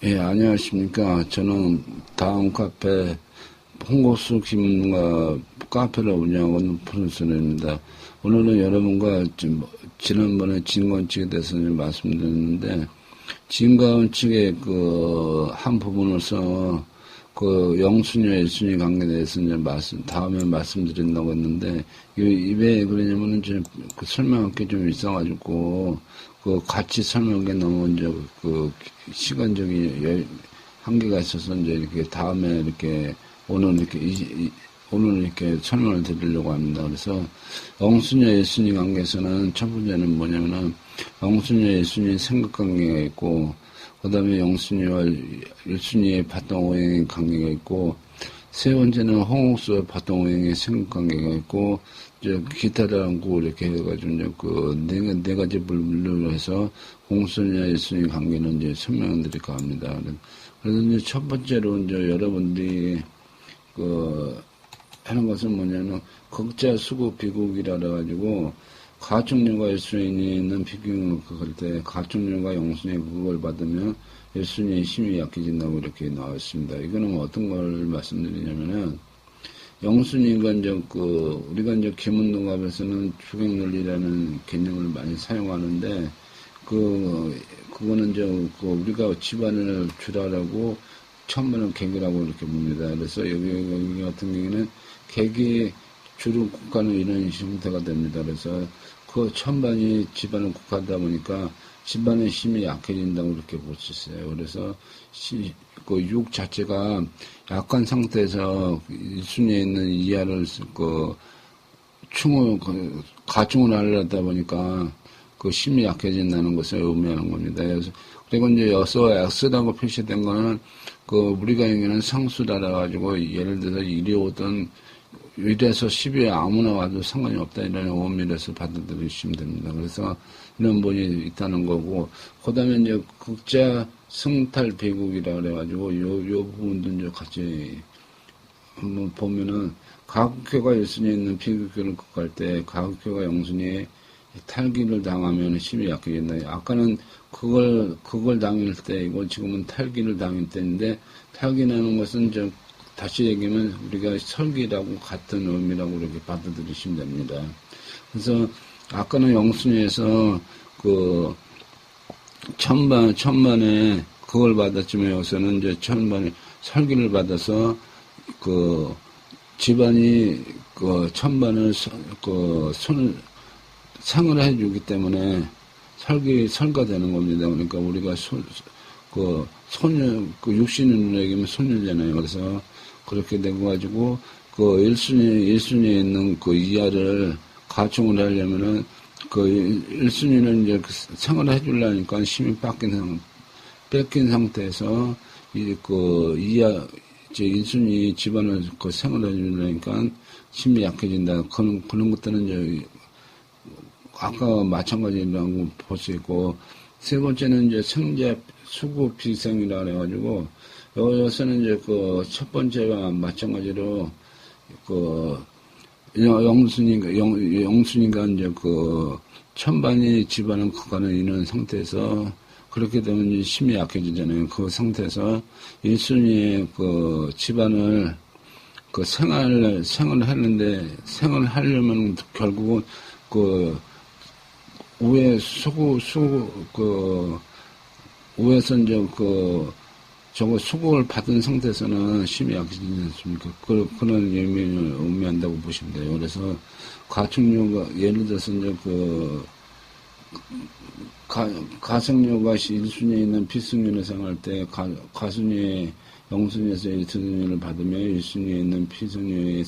예, 안녕하십니까. 저는 다음 카페 홍고수 김문가 카페를 운영하고 있는 푸른소녀입니다. 오늘은 여러분과 지난번에 진건칙에 대해서 좀 말씀드렸는데, 진건칙의 한 부분에서 영순위와 일순위 관계에 대해서 이제 다음에 말씀드린다고 했는데, 왜 그러냐면은 설명할 게 좀 있어가지고, 같이 설명하기 너무 이제 시간적인 한계가 있어서 이제 이렇게 다음에 이렇게 오늘 이렇게 설명을 드리려고 합니다. 그래서 영순위와 일순위 관계에서는 첫 번째는 뭐냐면은 영순위와 일순위 생각 관계가 있고, 그 다음에 영순위와 일순위의 바탕오행의 관계가 있고, 세 번째는 홍옥수와 바탕오행의 생각 관계가 있고, 기타라고 이렇게 해가지고 이제 네 가지 분류로 해서 홍순위와 일순위 관계는 이제 설명드릴까 합니다. 그래서 이제 첫 번째로 이제 여러분들이 하는 것은 뭐냐면 극자 수국 비국이라 그래가지고 가축류가 일순위에 있는 비국을 그걸 때 가축류가 영순위의 그걸 받으면 일순위의 힘이 약해진다고 이렇게 나와 있습니다. 이거는 어떤 걸 말씀드리냐면은 영순위가 이제 우리가 이제 계문동갑에서는 주객논리라는 개념을 많이 사용하는데 그거는 이제 우리가 집안을 주라라고 천반을 객이라고 이렇게 봅니다. 그래서 여기 같은 경우에는 객이 주를 국하는 이런 형태가 됩니다. 그래서 천반이 집안을 국하다 보니까 집안의 힘이 약해진다고 이렇게 볼 수 있어요. 그래서 육 자체가 약한 상태에서 일순위에 있는 이하를 가충을 하려다 보니까 힘이 약해진다는 것을 의미하는 겁니다. 그리고 이제 여기서 X라고 표시된 거는 우리가 얘기하는 상수라라 가지고 예를 들어서 1이 오든 1에서 10이 아무나 와도 상관이 없다 이런 원리에서 받아들이시면 됩니다. 그래서 이런 본이 있다는 거고, 그 다음에 이제 극자 승탈 비국이라 그래가지고 요 부분도 이제 같이 한번 보면은 가극표가 일순위에 있는 비극표를 극할 때 가극표가 영순위에 탈기를 당하면 힘이 약해진다. 아까는 그걸 당할 때이고 지금은 탈기를 당할 때인데, 탈기라는 것은 다시 얘기하면 우리가 설기라고 같은 의미라고 이렇게 받아들이시면 됩니다. 그래서 아까는 영순위에서 천반에 그걸 받았지만 여기서는 이제 천반에 설기를 받아서 집안이 천반을 상을 해주기 때문에 설가 되는 겁니다. 그러니까 우리가 육신을 얘기하면 손녀잖아요. 그래서 그렇게 돼가지고 일순위에 있는 이하를 가충을 하려면은 일순위는 이제 생을 해주려니까 힘이 뺏긴 상태에서 이하 일순위 집안을 생을 해주려니까 힘이 약해진다. 그런 것들은 이제 아까 마찬가지라고 볼 수 있고, 세 번째는 이제 생재 수구 비생이라 그래가지고, 여기서는 이제 첫 번째와 마찬가지로, 영순이가 이제 천반이 집안을 국하는 이런 상태에서, 그렇게 되면 이제 힘이 약해지잖아요. 그 상태에서 일순위의 집안을 생을 했는데, 생을 하려면 결국은 위에 위에서 이제 수국을 받은 상태에서는 힘이 약해지지 않습니까? 그런 의미를 의미한다고 보시면 돼요. 그래서 가축류가, 예를 들어서 이제 가생류가 일순위에 있는 비승류를 생할 때, 가순위의 영순위에서 일순위를 받으면 일순위에 있는 비승류의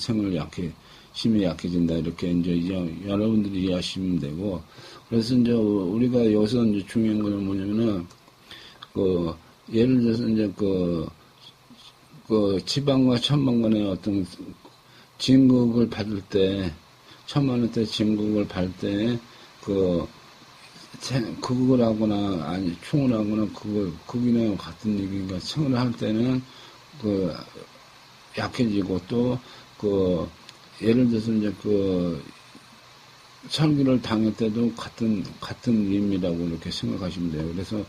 힘이 약해진다. 이렇게 이제 여러분들이 이해하시면 되고, 그래서 이제 우리가 여기서 이제 중요한 건 뭐냐면은, 예를 들어서 이제 지방과 천만 간의 어떤 진국을 받을 때, 천만원대 진국을 받을 때, 극을 하거나, 아니, 충을 하거나, 극이나 같은 얘기가 생을 할 때는, 약해지고, 또, 예를 들어서 이제 설기를 당할 때도 같은 의미라고 이렇게 생각하시면 돼요. 그래서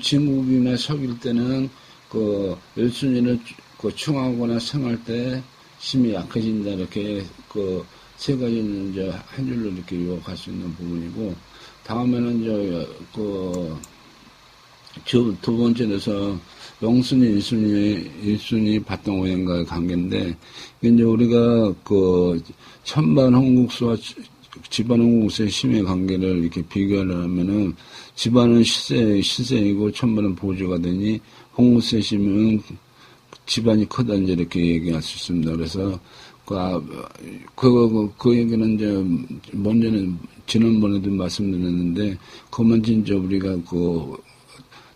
진국이나 석일 때는 그 일순위를 그 충하거나 생할 때 힘이 약해진다 이렇게 그 세 가지는 이제 한 줄로 이렇게 요약할 수 있는 부분이고 다음에는 이제 그 두 번째로서 영순위, 일순위 바탕오행과의 관계인데 이제 우리가 그 천반 홍국수와 집안 홍국수의 힘의 관계를 이렇게 비교를 하면은 집안은 시세이고 천반은 보조가 되니 홍국수의 힘은 집안이 크다 이렇게 얘기할 수 있습니다. 그래서 그 얘기는 이제 먼저는 지난번에도 말씀드렸는데 그만 진짜 우리가 그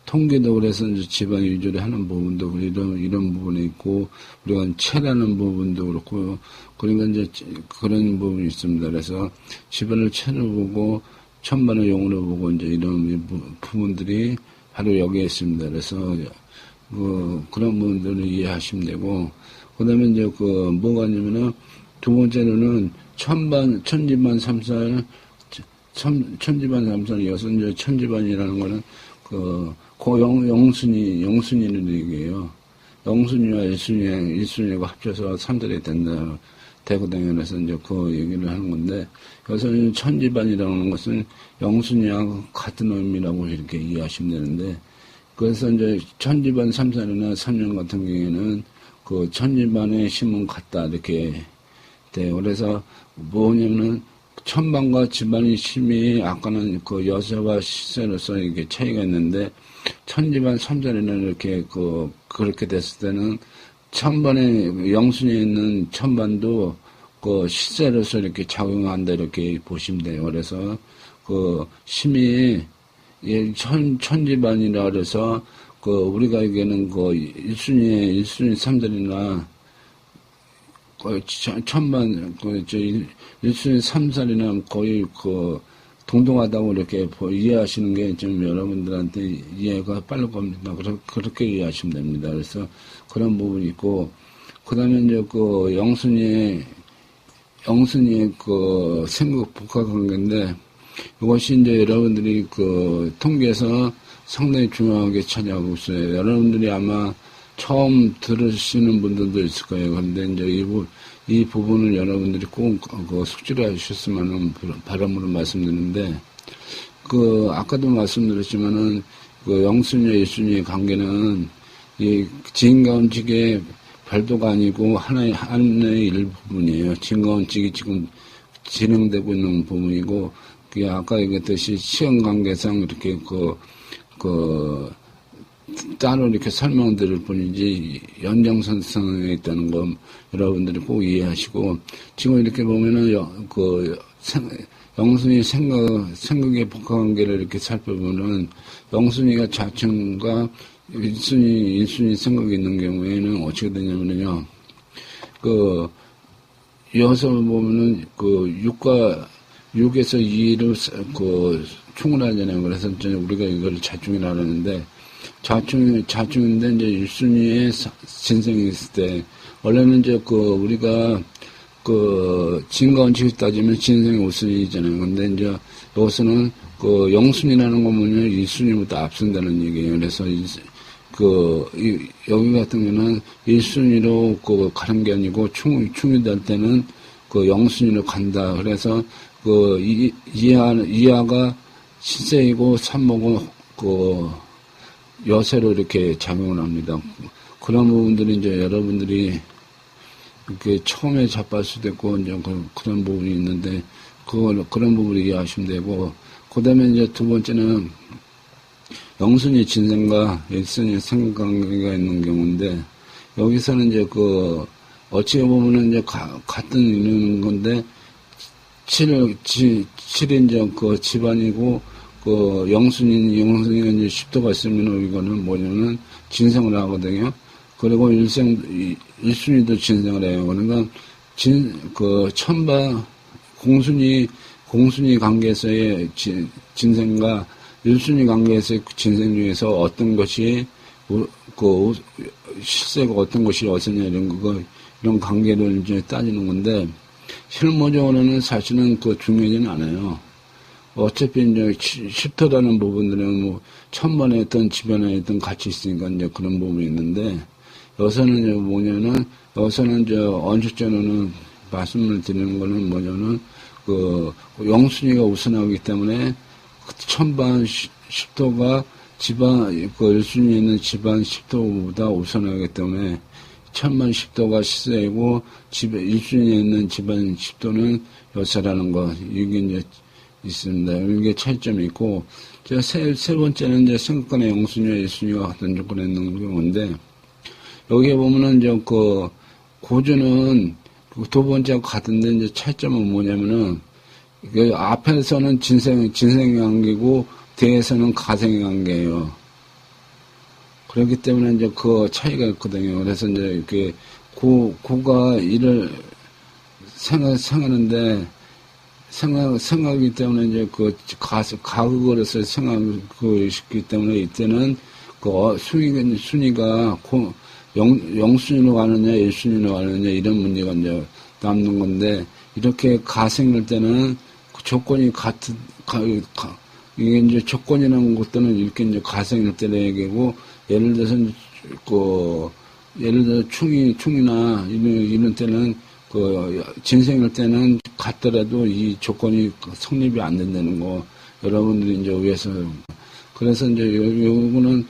통계도 그래서 이제 집안 위주로 하는 부분도 이런 부분이 있고 우리가 체라는 부분도 그렇고 그러니까 이제 그런 부분이 있습니다. 그래서 집안을 체로 보고 천반을 용으로 보고 이제 이런 부분들이 바로 여기에 있습니다. 그래서 그런 부분들을 이해하시면 되고 그다음에 이제 뭐가 있냐면은 두 번째로는 천집안 삼살 천집안 삼살 여섯 이제 천집안이라는 거는 영순위를 얘기해요. 영순위와 일순위가 합쳐서 삼살이 된다. 되거든요. 그래서 이제 그 얘기를 하는 건데, 여기서 천집안이라는 것은 영순위와 같은 의미라고 이렇게 이해하시면 되는데, 그래서 이제 천집안 삼살이나 삼년 같은 경우에는 그 천집안의 힘은 같다. 이렇게 돼요. 그래서 뭐냐면은, 천반과 집안의 힘이 아까는 그 여세와 시세로서 이게 차이가 있는데 천집안 삼살에는 이렇게 그렇게 됐을 때는 천반에 영순위에 있는 천반도 그 시세로서 이렇게 작용한다 이렇게 보시면 돼요. 그래서 그 힘이 천집안이라 그래서 우리가 얘기하는 일순위 삼살이나 천반, 일순위 삼살이나 거의 동등하다고 이렇게 이해하시는 게 좀 여러분들한테 이해가 빠를 겁니다. 그렇게 이해하시면 됩니다. 그래서 그런 부분이 있고, 그 다음에 이제 영순위의 생각 복합 관계인데, 이것이 이제 여러분들이 통계에서 상당히 중요하게 차지하고 있어요. 여러분들이 아마 처음 들으시는 분들도 있을 거예요. 그런데 이제 이 부분을 여러분들이 꼭 숙지를 하셨으면 하는 바람으로 말씀드리는데, 아까도 말씀드렸지만은, 영순위와 일순위의 관계는, 이 진가운직의 별도가 아니고 하나의 일부분이에요. 진가운직이 지금 진행되고 있는 부분이고, 그게 아까 얘기했듯이 시험 관계상 이렇게 따로 이렇게 설명드릴 뿐이지 연장선상에 있다는 거 여러분들이 꼭 이해하시고 지금 이렇게 보면은 영순위 생각의 복합관계를 이렇게 살펴보면은 영순위가 자충과 일순위 생각이 있는 경우에는 어떻게 되냐면요 여기서 보면은 6에서 2를 충을 하잖아요. 그래서 이제 우리가 이걸 자충이라 하는데 자충인데 이제 일순위에 진생이 있을 때 원래는 이제 우리가 진가원칙을 따지면 진생이 5순위잖아요. 근데 이제 여기서는 영순위라는 거 보면 일순위보다 앞선다는 얘기예요. 그래서 여기 같은 경우는 일순위로 가는 게 아니고 충이 될 때는 영순위로 간다. 그래서 이하가 시세이고 삼목은 여세로 이렇게 작용을 합니다. 그런 부분들이 이제 여러분들이 이렇게 처음에 잡을 수도 있고 이제 그런 부분이 있는데 그런 부분을 이해하시면 되고 그 다음에 이제 두 번째는 영순위 진생과 일순위 생관계가 있는 경우인데 여기서는 이제 어찌 보면은 이제 같은 이루는 건데 7이 이제 집안이고 영순위가 이제 10도가 있으면 이거는 뭐냐면 진생을 하거든요. 그리고 일순위도 진생을 해요. 그러니까 천반 공순위 관계에서의 진생과 일순위 관계에서의 진생 중에서 어떤 것이 실세고 어떤 것이 어디냐 이런 관계를 이제 따지는 건데 실무적으로는 사실은 중요하지는 않아요. 어차피 이제 10토라는 부분들은 뭐 천번에 있든 지변에 있든 같이 있으니까 이제 그런 부분이 있는데, 여기서는 이제 뭐냐면, 여기서는 이제 언식전으로는 말씀을 드리는 거는 뭐냐면, 영순위가 우선하기 때문에, 천반 10토가 지반, 그 1순위에 있는 지반 10토보다 우선하기 때문에, 천만 10토가 시세이고, 1순위에 있는 지반 10토는 여사라는 거, 이게 이제 있습니다. 이게 차이점이 있고, 제가 세 번째는 이제 생각간의 영순위와 1순위가 같은 조건에 있는 경우인데, 여기에 보면은 이제 고주는 두 번째하고 같은데 이제 차이점은 뭐냐면은, 앞에서는 진생의 관계고, 뒤에서는 가생의 관계예요. 그렇기 때문에 이제 그 차이가 있거든요. 그래서 이제 이렇게 고가 일을 생각하는데, 생각이기 때문에 이제 가극을 해서 생각이 때문에 이때는 순위가 영순위로 가느냐, 1순위로 가느냐, 이런 문제가 이제 남는 건데, 이렇게 가생일 때는 그 조건이 이게 이제 조건이라는 것들은 이렇게 이제 가생일 때는 얘기고, 예를 들어서 충이나 이런 때는 진생일 때는 같더라도 이 조건이 성립이 안 된다는 거, 여러분들이 이제 위에서, 그래서 이제 요거는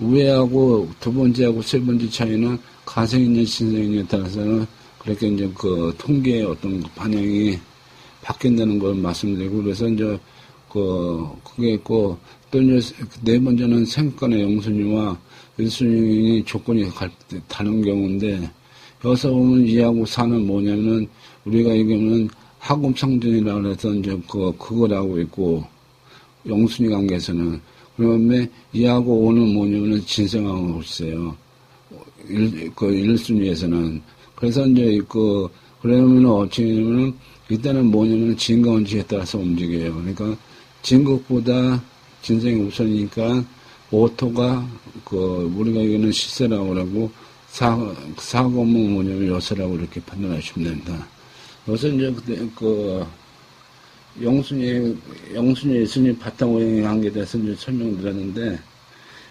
우회하고 두 번째하고 세 번째 차이는 가생이냐 진생이냐에 따라서는 그렇게 이제 통계의 어떤 방향이 바뀐다는 걸 말씀드리고, 그래서 이제 그게 있고, 또 이제 네 번째는 생각간의 영순위와 1순위 조건이 다른 경우인데, 여기서 보면 2하고 4는 뭐냐면은, 우리가 얘기하면 하급상전이라고 해서 이제 그거라고 있고, 영순위 관계에서는. 그 다음에 2하고 5는 뭐냐면은 진생하고 있어요. 1순위에서는. 그래서 이제 그러면은 어찌냐면은, 이때는 뭐냐면은 진과원칙에 따라서 움직여요. 그러니까, 진극보다 진생이 우선이니까, 오토가, 우리가 얘기하는 시세라고 그러고, 사고는 뭐냐면 여세라고 이렇게 판단하시면 됩니다. 여기서 이제 영순위, 1순위 바탕오행의 관계에 대해서 이제 설명드렸는데,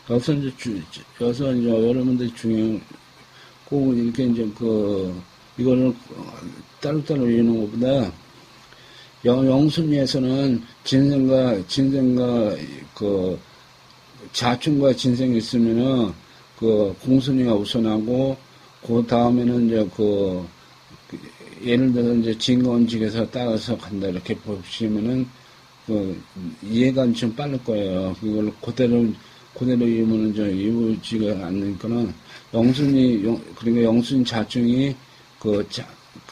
여기서 이제 여러분들이 꼭 이렇게 이제 이거를 따로따로 이해하는 것보다, 영순위에서는 진생과 자충과 진생이 있으면은, 공순위가 우선하고, 그 다음에는 이제 예를 들어서 이제 진거원칙에서 따라서 간다, 이렇게 보시면은, 이해가 좀 빠를 거예요. 그걸 그대로 이으면은 이루지가 않으니까는, 그러니까 영순위 자충이,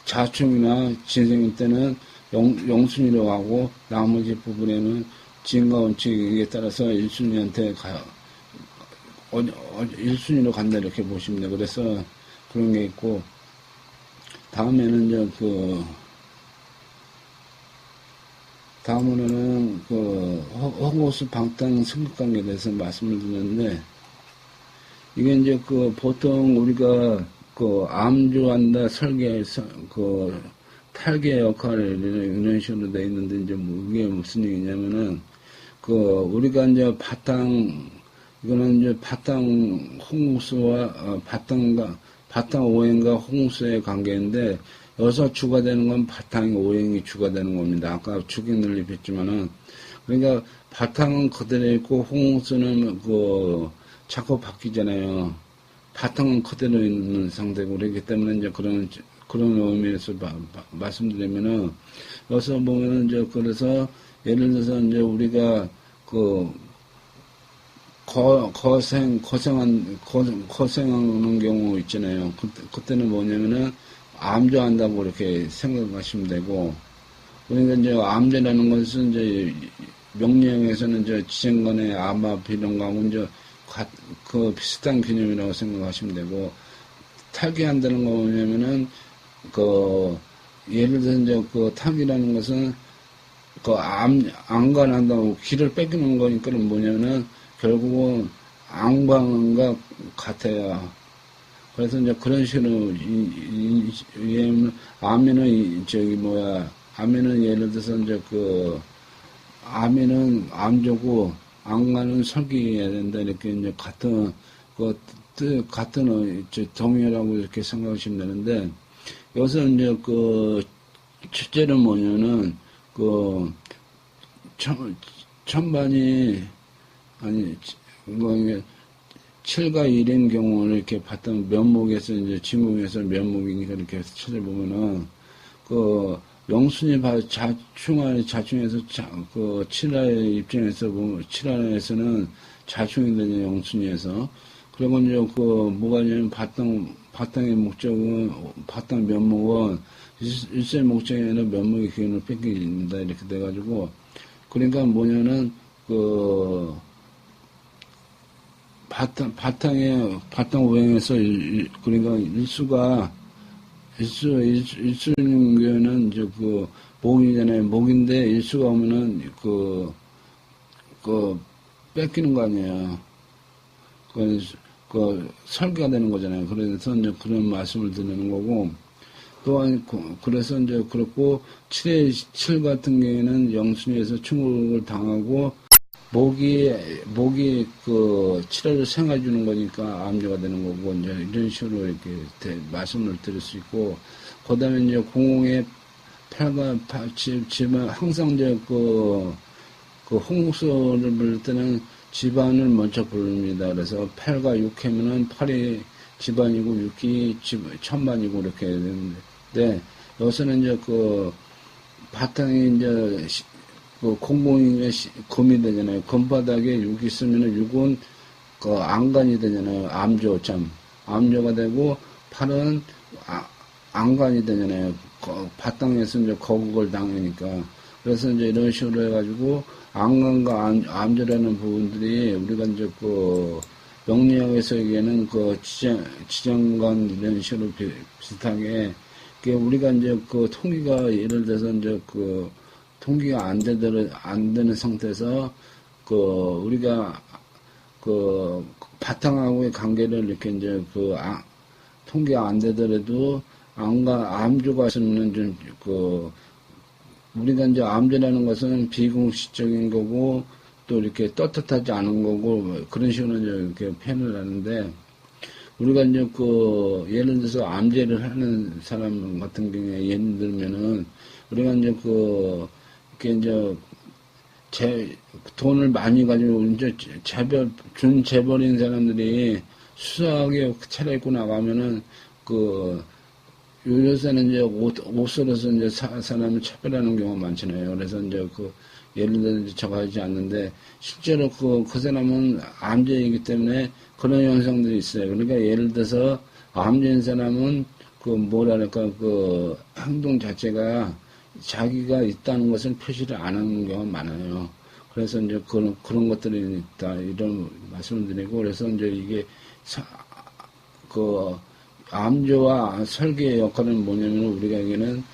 자충이나 진생일 때는 영순위로 가고, 나머지 부분에는 진거원칙에 따라서 1순위한테 1순위로 간다, 이렇게 보시면 돼요. 그래서 그런 게 있고, 다음에는 이제 다음으로는 허고수 방탕 승급관계에 대해서 말씀을 드렸는데, 이게 이제 보통 우리가 암주한다 설계에서 탈계 역할을 이런 식으로 돼 있는데, 이제 이게 무슨 얘기냐면은, 우리가 이제 이거는 이제 바탕 홍수와, 바탕 오행과 홍수의 관계인데, 여기서 주가 되는 건 바탕 오행이 주가 되는 겁니다. 아까 축인을 입혔지만은, 그러니까 바탕은 그대로 있고, 홍수는 자꾸 바뀌잖아요. 바탕은 그대로 있는 상태고, 그렇기 때문에 이제 그런 의미에서 말씀드리면은, 여기서 보면은 이제 그래서, 예를 들어서 이제 우리가 거생하는 경우 있잖아요. 그때는 뭐냐면은, 암조한다고 이렇게 생각하시면 되고, 그러니까 이제 암조라는 것은 이제 명령에서는 이제 지정간의 암압 이런 거하고 이제 비슷한 개념이라고 생각하시면 되고, 탈기한다는 거 뭐냐면은, 예를 들어서 이제 탈기라는 것은 안간한다고 길을 뺏기는 거니까 뭐냐면은, 결국은 앙방과 같아요. 그래서 이제 그런 식으로 암에는 암에는 예를 들어서 이제 암에는 암조고, 안가는 설계해야 된다. 이렇게 이제 같은 동의라고 이렇게 생각하시면 되는데, 여기서 이제 첫째는 뭐냐면은, 천반이, 아니, 이게 7과 1인 경우를 이렇게 봤던 면목에서 이제 지목에서 면목이니까 이렇게 찾아보면은, 영순이 자충에서, 7화의 입장에서 보면, 7화에서는 자충이 되냐, 영순이에서. 그리고 이제 뭐가 있냐면, 바탕의 목적은, 바탕 면목은, 일세 목적에는 면목의 기운을 뺏깁니다. 이렇게 돼가지고, 그러니까 뭐냐면, 바탕 오행에서, 그러니까 일수는 이제 목이잖아요. 목인데 일수가 오면은 뺏기는 거 아니에요. 설계가 되는 거잖아요. 그래서 이제 그런 말씀을 드리는 거고, 또한, 그래서 이제 그렇고, 7 같은 경우에는 영순위에서 충격을 당하고, 목이 7회를 생해주는 거니까 암조가 되는 거고, 이제 이런 식으로 이렇게 말씀을 드릴 수 있고, 그 다음에 이제 공공의 집은 항상 이제 홍수를 부를 때는 집안을 먼저 부릅니다. 그래서 8과 6회면은 8이 집안이고 6이 천반이고 이렇게 되는데, 여기서는 이제 바탕이 이제 공공이 금이 되잖아요. 금바닥에 6이 있으면은 6은 안간이 되잖아요. 암조가 되고, 8은 안간이 되잖아요. 바탕에서 이제 거국을 당하니까. 그래서 이제 이런 식으로 해가지고, 안간과 암조라는 부분들이 우리가 이제 명리학에서 얘기하는 지정관 이런 식으로 비슷하게, 우리가 이제 통기가 예를 들어서 이제 통기가 안 되는 상태에서, 우리가, 바탕하고의 관계를 이렇게 이제 통기가 안 되더라도, 암조가 있으면 좀, 우리가 이제 암조라는 것은 비공식적인 거고, 또 이렇게 떳떳하지 않은 거고, 그런 식으로 이제 이렇게 표현을 하는데, 우리가 이제 예를 들어서 암제를 하는 사람 같은 경우에 예를 들면은, 우리가 이제 이렇게 이제 돈을 많이 가지고 이제 재벌인 사람들이 수수하게 차려입고 나가면은 요새는 이제 옷으로서 이제 사람을 차별하는 경우가 많잖아요. 그래서 이제 예를 들어서 저거 하지 않는데 실제로 그 사람은 암제이기 때문에 그런 현상들이 있어요. 그러니까 예를 들어서 암제인 사람은 뭐랄까 행동 자체가 자기가 있다는 것을 표시를 안 하는 경우가 많아요. 그래서 이제 그런 것들이 있다. 이런 말씀을 드리고, 그래서 이제 이게, 암조와 설계의 역할은 뭐냐면, 우리에게는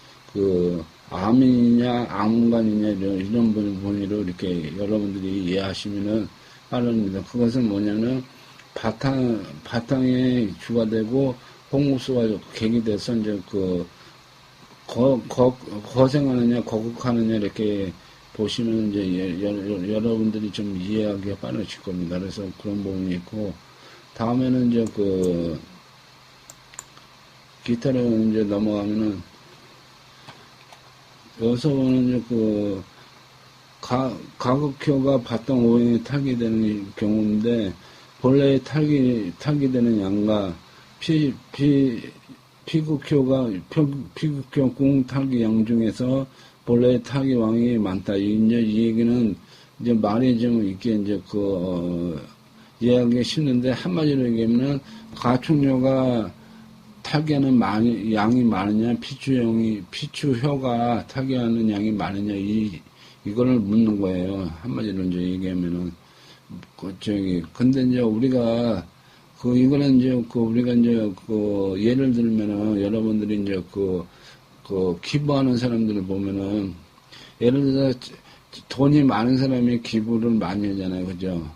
암이냐, 암관이냐, 이런 분위로 이렇게 여러분들이 이해하시면은 빠릅니다. 그것은 뭐냐면, 바탕에 주가 되고, 홍수가 객이 돼서 이제 거생하느냐, 거국하느냐, 이렇게 보시면 이제 여러분들이 좀 이해하기가 빠르실 겁니다. 그래서 그런 부분이 있고, 다음에는 이제 기타로 이제 넘어가면은, 여기서 보는 이제 가극효가 바탕 오행에 탈기 되는 경우인데, 본래의 탈기 되는 양과 피극효 궁탈기 양 중에서 본래 탈기 왕이 많다. 이제 이 얘기는 이제 말이 좀 있게 이제 이해하기 쉽는데 한마디로 얘기하면은 가축효가 탈기하는 양이 많으냐, 피추효가 탈기하는 양이 많으냐, 이거를 묻는 거예요. 한마디로 이제 얘기하면은 근데 이제 우리가 이거는 이제 우리가 이제 예를 들면은 여러분들이 이제 기부하는 사람들을 보면은 예를 들어서 돈이 많은 사람이 기부를 많이 하잖아요, 그죠?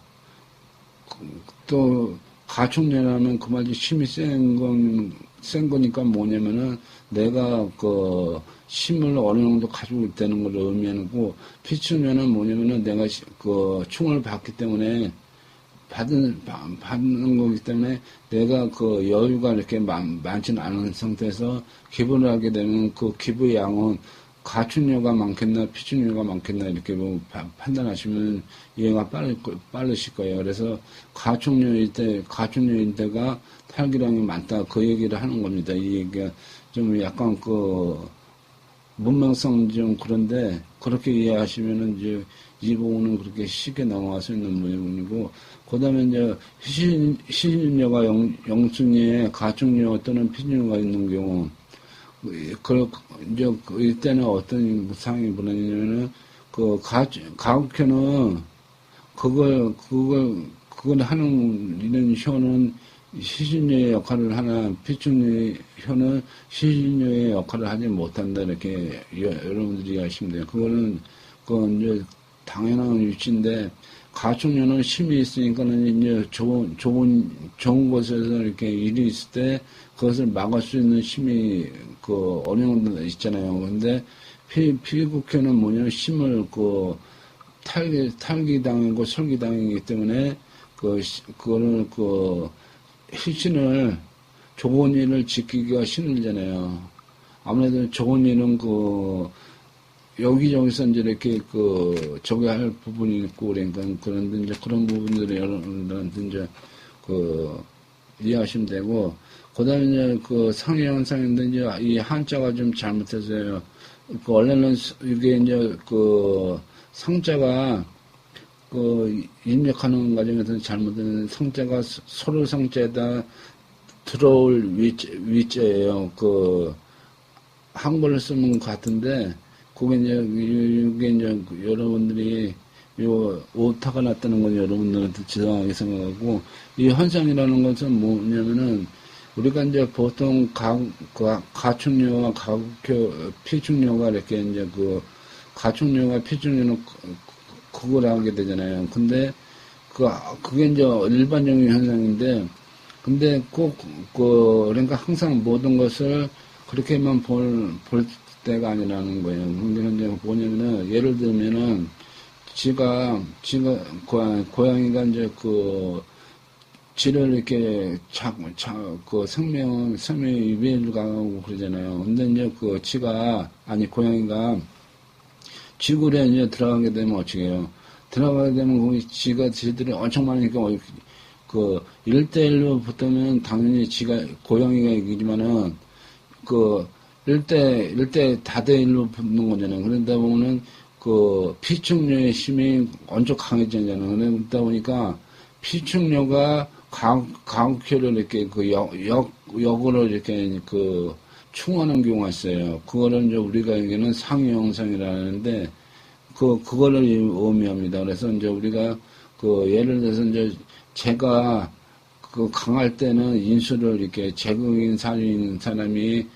또 가축녀라면 그 말이 힘이 센 거니까 뭐냐면은 내가 그 힘을 어느 정도 가지고 있다는 걸 의미하는 거고, 피축녀는 뭐냐면은 내가 그 충을 받기 때문에 받는 거기 때문에 내가 그 여유가 이렇게 많지는 않은 상태에서 기부를 하게 되면 그 기부의 양은 가축료가 많겠나 피축료가 많겠나 이렇게 뭐 판단하시면 이해가 빠르실 거예요. 그래서 가축료일 때가 탈기량이 많다 그 얘기를 하는 겁니다. 이 얘기가 좀 약간 그 문명성 좀 그런데 그렇게 이해하시면은 이제 이 부분은 그렇게 쉽게 넘어갈 수 있는 부분이고, 그 다음에 이제 시신녀가 영순위에 가축녀 또는 피축녀가 있는 경우, 이제 이때는 어떤 상황이 벌어지냐면은 그 가국효는 그걸 하는 이런 효는 시신녀의 역할을 하나 피축녀효는 시신녀의 역할을 하지 못한다 이렇게 여러분들이 이해하시면 돼요. 그거는 이제 당연한 위치인데, 가축녀는 힘이 있으니까는 이제 좋은 곳에서 이렇게 일이 있을 때 그것을 막을 수 있는 힘이 그 어느 정도 있잖아요. 근데 피국효는 뭐냐면 힘을 탈기당하고 설기당이기 때문에 그거를 희신을 좋은 일을 지키기가 힘들잖아요. 아무래도 좋은 일은 여기저기서 이제 이렇게 저기 할 부분이 있고, 그러니까 그런데 이제 그런 부분들을 여러분들한테 이제 이해하시면 되고, 그 다음에 이제 상해 현상인데 이제 이 한자가 좀 잘못해서요. 원래는 이게 이제 상자가 입력하는 과정에서 잘못된 상자가 소를 상자에다 들어올 위자예요. 한글을 쓰는 것 같은데, 그게 이제 여러분들이 오타가 났다는 건 여러분들한테 지상하게 생각하고, 이 현상이라는 것은 뭐냐면은, 우리가 이제 보통 가축료와 피축료가 이렇게 이제 가축료와 피축료는 그걸 하게 되잖아요. 근데 그게 이제 일반적인 현상인데, 근데 그러니까 항상 모든 것을 그렇게만 볼 때가 아니라는 거예요. 근데 이제 뭐냐면은, 예를 들면은, 고양이가 이제 지를 이렇게 생명의 위해를 가고 그러잖아요. 근데 이제 고양이가 지구에 이제 들어가게 되면 어떻게 해요? 들어가게 되면 지들이 엄청 많으니까 1대1로 붙으면 당연히 고양이가 이기지만은 1대 다대1로 붙는 거잖아요. 그러다 보면은 피축료의 힘이 엄청 강해지잖아요. 그러다 보니까 피축료가 가국효를 이렇게 역으로 이렇게 충하는 경우가 있어요. 그거를 이제 우리가 얘기하는 상위 형상이라는데, 그거를 의미합니다. 그래서 이제 우리가 예를 들어서 이제 제가 강할 때는 인수를 이렇게 제국인 사람이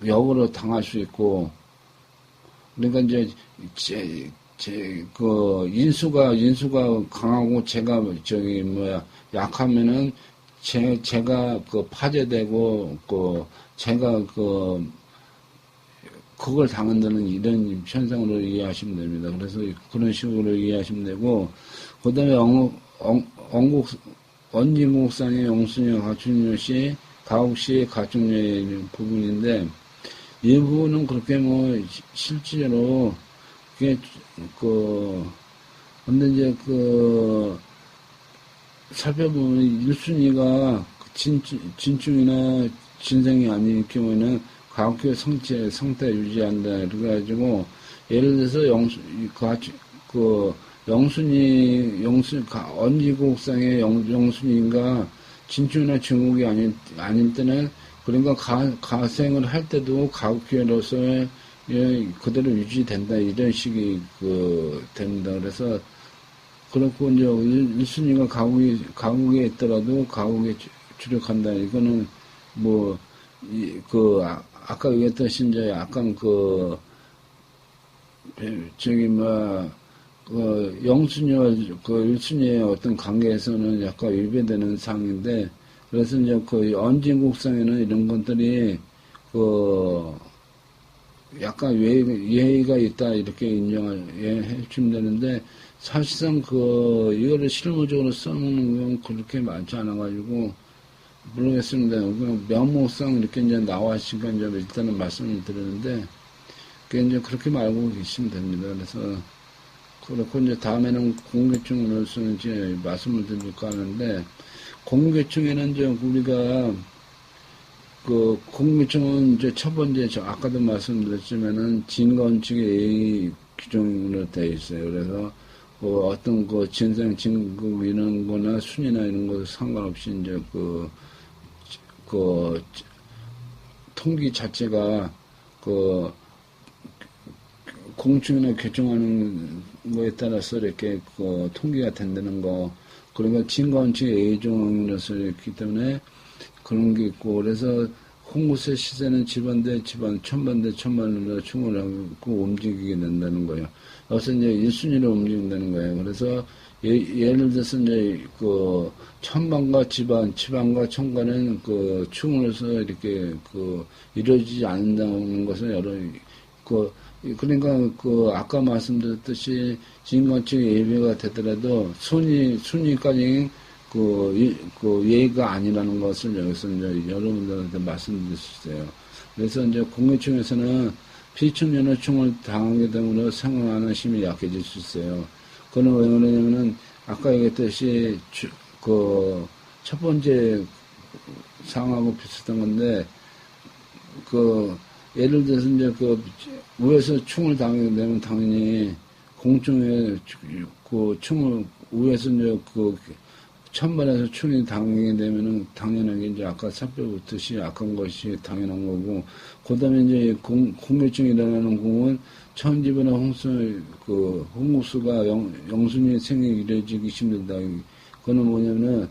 역으로 당할 수 있고, 그러니까 이제 인수가 강하고 제가 약하면은 제가 파괴되고 제가 그걸 당한다는 이런 현상으로 이해하시면 됩니다. 그래서 그런 식으로 이해하시면 되고, 그 다음에 원진국상의 영순여 가축녀시 가옥시의 가축녀의 부분인데, 이 부분은 그렇게 실제로 그게 근데 이제 살펴보면 1순위가 진충이나 진생이 아닌 경우에는 가옥교 상태 유지한다. 그래가지고, 예를 들어서 언지국상의 영순위가 진충이나 증국이 아닐 때는, 그러니까 가생을 할 때도 가옥교로서의 그대로 유지된다. 이런 식이 됩니다. 그래서, 그렇고, 이제, 1순위가 가국에 있더라도 가국에 주력한다. 이거는, 아까 얘기했듯이, 이제 약간 영순위와 일순위의 어떤 관계에서는 약간 위배되는 상황인데, 그래서 이제 언진국상에는 이런 것들이, 약간 예의가 있다, 이렇게 해주면 되는데, 사실상 이거를 실무적으로 써먹는 건 그렇게 많지 않아가지고, 모르겠습니다. 그냥 명목상 이렇게 이제 나와있으니까 이제 일단은 말씀을 드리는데, 그게 이제 그렇게 알고 계시면 됩니다. 그래서, 그렇고 이제 다음에는 공개증으로서 이제 말씀을 드릴까 하는데, 공개증에는 이제 우리가, 공개증은 이제 첫 번째, 아까도 말씀드렸지만은, 진건칙의 예의 규정으로 되어 있어요. 그래서, 어떤 진상, 진급 이런 거나 순위나 이런 거 상관없이 이제 통기 자체가 공증이나 결정하는 거에 따라서 이렇게 통기가 된다는 거, 그러니까 진건칙의 예의종으로서 있기 때문에 그런 게 있고, 그래서 홍구세 시세는 집안대 집안, 천반대 천반으로 충을 하고 움직이게 된다는 거예요. 여기서 이제 1순위로 움직인다는 거예요. 그래서 예를 들어서 이제 천반과 집안, 집안과 천간은 충으로서 이렇게 이루어지지 않는다는 것은 그러니까 아까 말씀드렸듯이 진건칙의 예배가 되더라도 순위까지 예의가 아니라는 것을 여기서 이제 여러분들한테 말씀드릴 수 있어요. 그래서 이제 공개충에서는 피충연어충을 당하게 되므로 생각하는 힘이 약해질 수 있어요. 그건 왜 그러냐면은 아까 얘기했듯이 첫 번째 상황하고 비슷한 건데 예를 들어서 이제 위에서 충을 당하게 되면 당연히 공충에 충을 위에서 이제 천반에서 충이 당하게 되면은 당연하게 이제 아까 살펴보듯이 약한 것이 당연한 거고, 그 다음에 이제 공개증이 일어나는 공은 천지변화 홍수가 영순위의 생이 이루어지기 힘들다. 그거는 뭐냐면은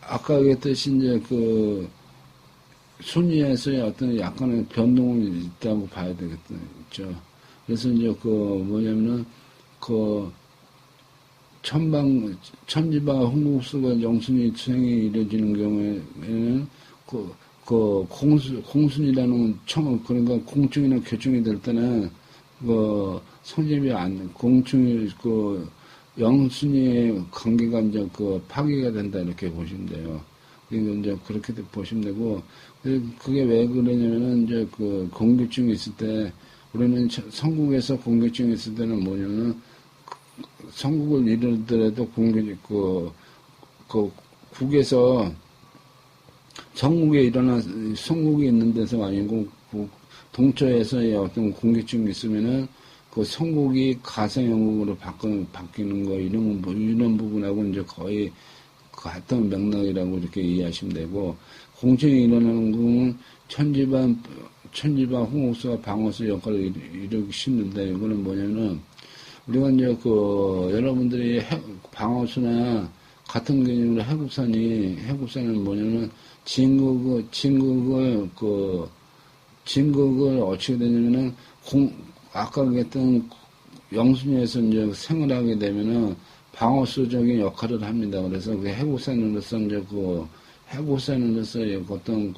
아까 얘기했듯이 이제 순위에서의 어떤 약간의 변동이 있다고 봐야 되겠죠. 그래서 이제 뭐냐면은 천지방 홍국수가 영순위 수행이 이루어지는 경우에는 공순이라는 그러니까 공충이나 교충이 될 때는 성립이 공충이 영순위의 관계가 이제 파괴가 된다, 이렇게 보시면 돼요. 그러니까 이제 그렇게 보시면 되고, 그게 왜 그러냐면은 이제 공교증이 있을 때, 우리는 성국에서 공교증이 있을 때는 뭐냐면은 성국을 이루더라도 국에서 성국이 성국이 있는 데서 아니고 동처에서의 어떤 공교증이 있으면은 성국이 가상영국으로 바뀌는 거, 이런 부분하고 이제 거의 같은 맥락이라고 이렇게 이해하시면 되고, 공증이 일어나는 건 천지방 홍옥수가 방어수 역할을 이루기 힘든데, 이거는 뭐냐면은 우리가 이제 여러분들이 방어수나 같은 개념으로 해국산은 뭐냐면 진국을 어떻게 되냐면은 아까 얘기했던 영순위에서 이제 생을 하게 되면은 방어수적인 역할을 합니다. 그래서 해국산으로서 이제 해국산으로서의 어떤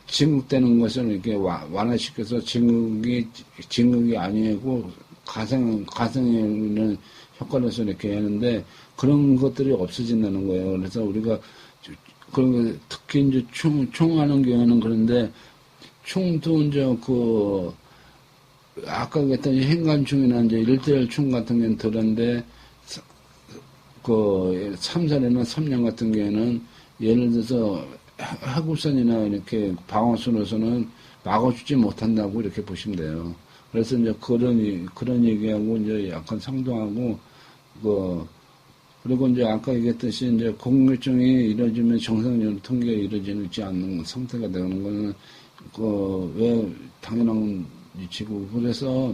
진국되는 것을 이렇게 완화시켜서 진국이 아니고 가상에 있는 효과로서 이렇게 하는데, 그런 것들이 없어진다는 거예요. 그래서 우리가 특히 이제 충하는 경우는 그런데, 충도 이제 아까 그랬던 행간충이나 이제 일대일충 같은 경우는 덜한데, 3살이나 3년 같은 경우에는 예를 들어서 해국산이나 이렇게 방어순으로서는 막아주지 못한다고 이렇게 보시면 돼요. 그래서 이제 그런 얘기하고 이제 약간 상동하고, 그리고 이제 아까 얘기했듯이 이제 공교증이 이루어지면 정상적으로 통계가 이루어지지 않는 상태가 되는 거는, 왜 당연한 위치고, 그래서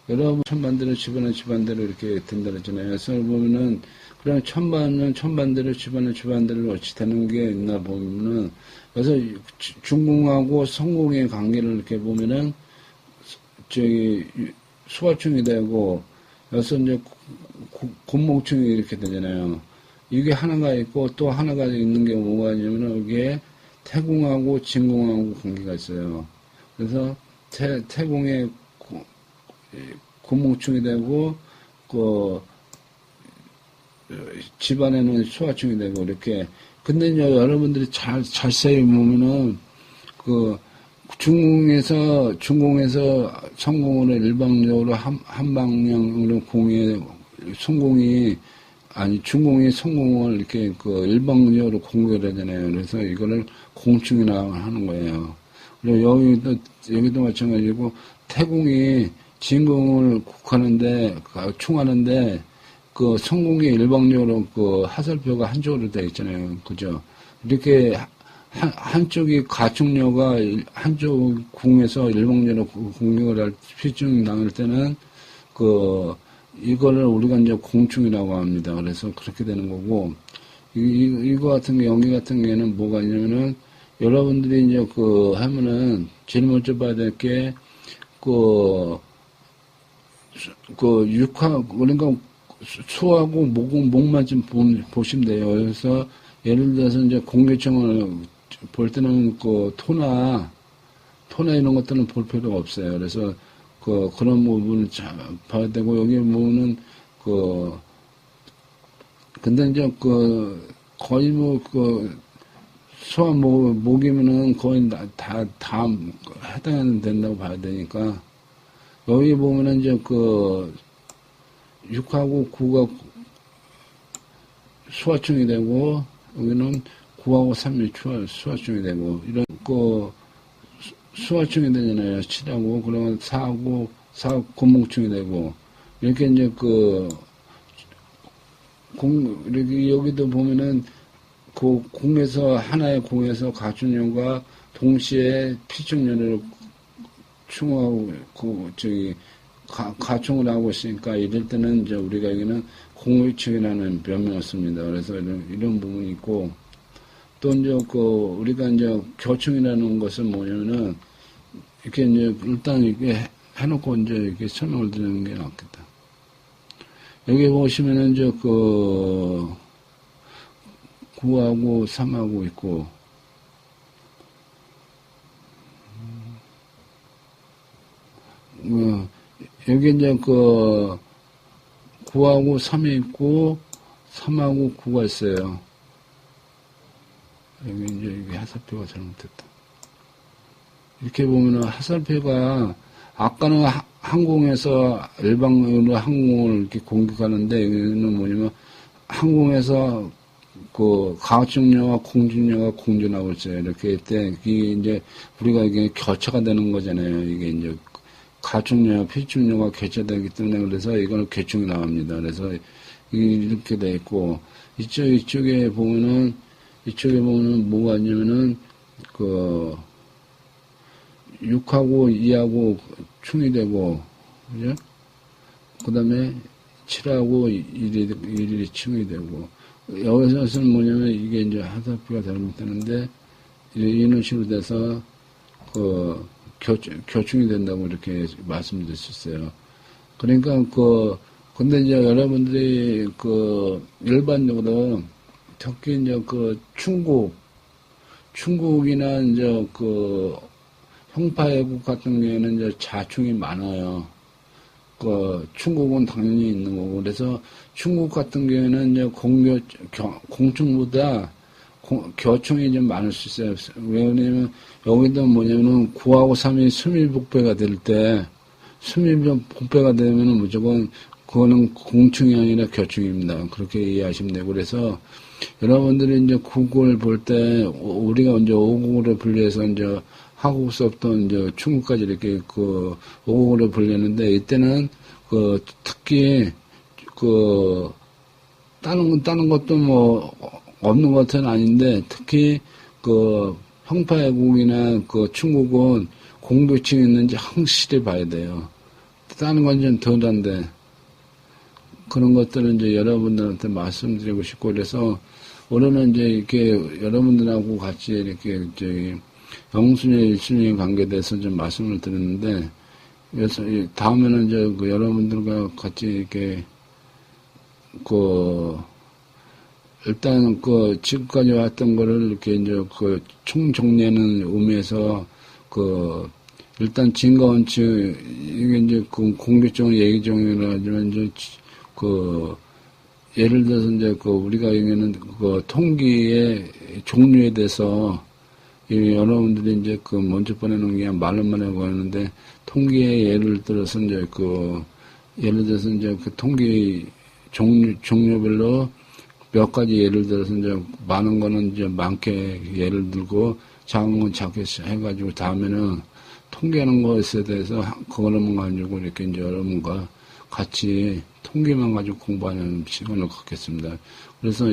여러분 천반대로 집안대로 이렇게 된다 그랬잖아요. 그래서 보면은, 그냥 천반대로 집안대로 어찌 되는 게 있나 보면은, 그래서 중궁하고 성궁의 관계를 이렇게 보면은, 소화충이 되고, 여기서 이제 곤몽충이 이렇게 되잖아요. 이게 하나가 있고 또 하나가 있는 게 뭐가 있냐면 여기에 태궁하고 진궁하고 관계가 있어요. 그래서 태궁에 곤몽충이 되고 그 집안에는 소화충이 되고 이렇게. 근데 이제 여러분들이 자세히 보면은 그 중궁에서 성공으로 일방적으로 한 방향으로 중궁이 성공을 이렇게 그 일방적으로 공격을 하잖아요. 그래서 이거를 공충이라고 하는 거예요. 그리고 여기도 마찬가지고 태궁이 진궁을 충하는데 그 성공이 일방적으로 그 하살표가 한쪽으로 되어 있잖아요. 그죠? 이렇게 한쪽이 가축녀가 한쪽 궁에서 일방적으로 공격을 할 피증 당할 때는 이거를 우리가 이제 공충이라고 합니다. 그래서 그렇게 되는 거고, 이거 같은 게, 연기 같은 경우에는 뭐가 있냐면은, 여러분들이 이제 하면은, 제일 먼저 봐야 될 게, 그러니까, 소하고 목만 좀 보시면 돼요. 그래서, 예를 들어서 이제 공개청을 볼 때는 토나 이런 것들은 볼 필요가 없어요. 그래서, 그런 부분을 잘 봐야 되고, 여기 보면은, 근데 이제 거의 소와 목이면은 거의 다 해당된다고 봐야 되니까, 여기 보면은 이제 6하고 9가 소화충이 되고, 여기는 9하고 3이 소화충이 되고, 이런 수화충이 되잖아요. 7하고, 그러면 4하고 곤몽충이 되고, 이렇게 이제 여기도 보면은, 하나의 궁에서 가축녀가 동시에 피축녀를 충하고, 가충을 하고 있으니까, 이럴 때는 이제 우리가 여기는 공의충이라는 변명을 씁니다. 그래서 이런 부분이 있고, 또 이제 우리가 이제 교충이라는 것은 뭐냐면은 이렇게 이제 일단 이렇게 해놓고 이제 이렇게 설명을 드리는 게 낫겠다. 여기 보시면은 이제 9하고 3하고 있고, 여기 이제 9하고 3이 있고 3하고 9가 있어요. 여기 이제 이게 하살표가 잘못됐다. 이렇게 보면은 하살표가 아까는 항공에서 일방으로 항공을 이렇게 공격하는데 여기는 뭐냐면 항공에서 가축녀와 공주녀가 공존하고 있어요. 이렇게 할 때 이게 이제 우리가 이게 교차가 되는 거잖아요. 이게 이제 가축녀와 피축녀가 교차되기 때문에 그래서 이거는 교충이 나옵니다. 그래서 이렇게 돼 있고 이쪽에 보면은 뭐가 있냐면은, 6하고 2하고 충이 되고, 그죠? 그 다음에 7하고 1이 충이 되고, 여기서는 뭐냐면 이게 이제 하살표가 잘못되는데, 이런 식으로 돼서, 교충이 된다고 이렇게 말씀드릴 수 있어요. 그러니까, 근데 이제 여러분들이 일반적으로 특히 이제 충국이나 이제 형파애국 같은 경우에는 이제 자충이 많아요. 충국은 당연히 있는 거고. 그래서 충국 같은 경우에는 이제 공충보다 교충이 좀 많을 수 있어요. 왜냐면 여기도 뭐냐면은 9하고 3이 수밀복배가 될 때, 수밀복배가 되면은 무조건 그거는 공충이 아니라 교충입니다. 그렇게 이해하시면 되고. 그래서 여러분들이 이제 국을 볼 때, 우리가 이제 5국으로 분리해서 이제 하고 수업도 이제 충국까지 이렇게 5국으로 분리했는데, 이때는 특히 다른 것도 뭐 없는 것은 아닌데, 특히 형파애국이나 충국은 공교층이 있는지 확실히 봐야 돼요. 다른 건 좀 덜한데, 그런 것들은 이제 여러분들한테 말씀드리고 싶고, 그래서 오늘은 이제 이렇게 여러분들하고 같이 이렇게 영순위, 일순위 관계에 대해서 좀 말씀을 드렸는데, 그래서 다음에는 이제 그 여러분들과 같이 이렇게 그 일단 그 지금까지 왔던 거를 이렇게 이제 그 총정리하는 의미에서 그 일단 진가원칙 이게 이제 그 공개적인 얘기정이라 하지만 이제 그 예를 들어서 이제 그 우리가 얘기하는 그 통기의 종류에 대해서 여러분들이 이제 그 먼저 보내는 게 말로만 하고 하는데 통기의 예를 들어서 이제 그 예를 들어서 이제 그 통기 종류별로 몇 가지 예를 들어서 이제 많은 거는 이제 많게 예를 들고 작은 건 작게 해가지고 다음에는 통계하는 것에 대해서 그거만 가지고 이렇게 이제 여러분과 같이 통계만 가지고 공부하는 시간을 갖겠습니다. 그래서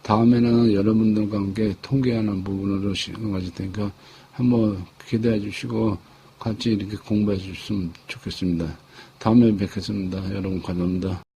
다음에는 여러분들과 함께 통계하는 부분으로 시간 가질 테니까 한번 기대해 주시고 같이 이렇게 공부해 주셨으면 좋겠습니다. 다음에 뵙겠습니다. 여러분 감사합니다.